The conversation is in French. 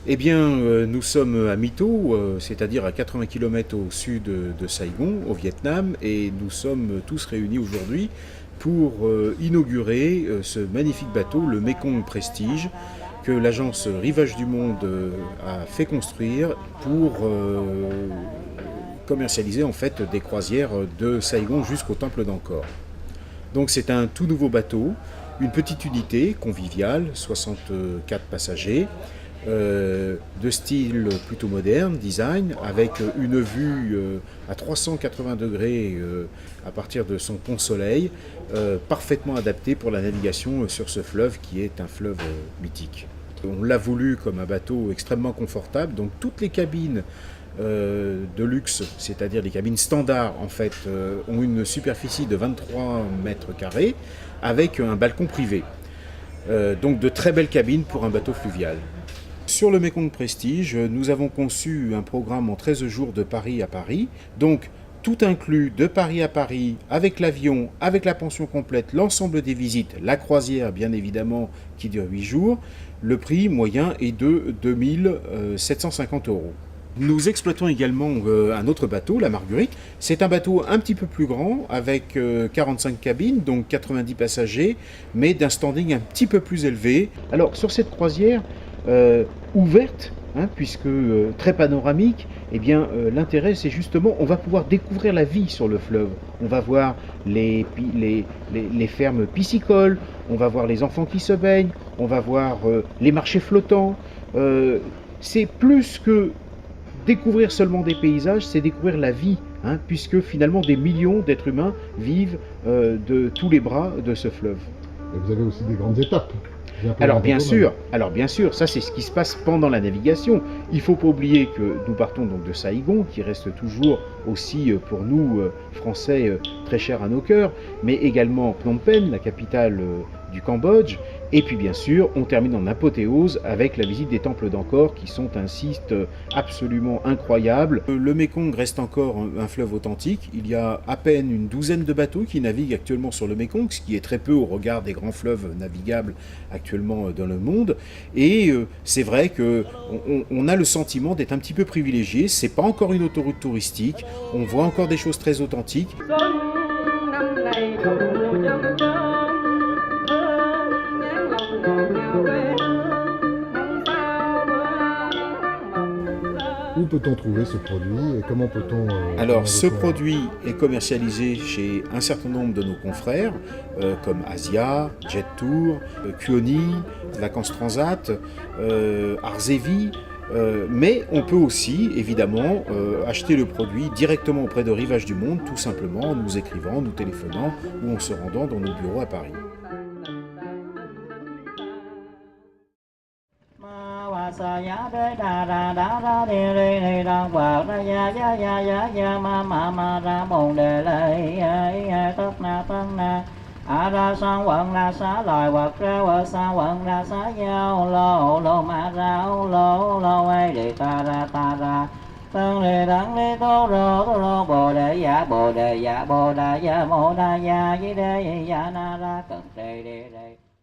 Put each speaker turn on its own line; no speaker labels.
Eh bien, nous sommes à Mito, c'est-à-dire à 80 km au sud de Saigon, au Vietnam, et nous sommes tous réunis aujourd'hui pour inaugurer ce magnifique bateau, le Mekong Prestige, que l'agence Rivage du Monde a fait construire pour commercialiser en fait des croisières de Saigon jusqu'au temple d'Angkor. Donc c'est un tout nouveau bateau, une petite unité conviviale, 64 passagers, de style plutôt moderne, design, avec une vue à 380 degrés à partir de son pont Soleil, parfaitement adapté pour la navigation sur ce fleuve qui est un fleuve mythique. On l'a voulu comme un bateau extrêmement confortable, donc toutes les cabines de luxe, c'est-à-dire les cabines standards en fait, ont une superficie de 23 mètres carrés avec un balcon privé. Donc de très belles cabines pour un bateau fluvial. Sur le Mekong Prestige, nous avons conçu un programme en 13 jours de Paris à Paris. Donc tout inclus de Paris à Paris, avec l'avion, avec la pension complète, l'ensemble des visites, la croisière bien évidemment qui dure 8 jours. Le prix moyen est de 2750 €. Nous exploitons également un autre bateau, la Marguerite. C'est un bateau un petit peu plus grand, avec 45 cabines, donc 90 passagers, mais d'un standing un petit peu plus élevé. Alors sur cette croisière ouverte, puisque très panoramique, eh bien l'intérêt c'est justement, on va pouvoir découvrir la vie sur le fleuve. On va voir les fermes piscicoles, on va voir les enfants qui se baignent, on va voir les marchés flottants. C'est plus que découvrir seulement des paysages, c'est découvrir la vie, puisque finalement des millions d'êtres humains vivent de tous les bras de ce fleuve.
Et vous avez aussi des grandes étapes.
Alors bien sûr, ça c'est ce qui se passe pendant la navigation. Il ne faut pas oublier que nous partons donc de Saigon, qui reste toujours aussi pour nous Français très cher à nos cœurs, mais également Phnom Penh, la capitale du Cambodge. Et puis bien sûr, on termine en apothéose avec la visite des temples d'Angkor qui sont un site absolument incroyable. Le Mekong reste encore un fleuve authentique. Il y a à peine une douzaine de bateaux qui naviguent actuellement sur le Mekong, ce qui est très peu au regard des grands fleuves navigables actuellement dans le monde. Et c'est vrai qu'on a le sentiment d'être un petit peu privilégié. C'est pas encore une autoroute touristique. On voit encore des choses très authentiques.
Où peut-on trouver ce produit et comment peut-on...
Alors, ce produit est commercialisé chez un certain nombre de nos confrères, comme Asia, Jet Tour, Kuoni, Vacances Transat, Arzevi, mais on peut aussi, évidemment, acheter le produit directement auprès de Rivage du Monde, tout simplement en nous écrivant, nous téléphonant ou en se rendant dans nos bureaux à Paris.
Sa ya de da da da da di ri ni da wa da ya ma ra bồn đề lệ tất na a ra sang vận ra xá loài vật ra vợ sa vận ra xá giao lô ma ra lô ai đi ta ra tăng đi tô rô bồ đề ya bồ đà ya mô đà ya di đê ya na ra cần đề đề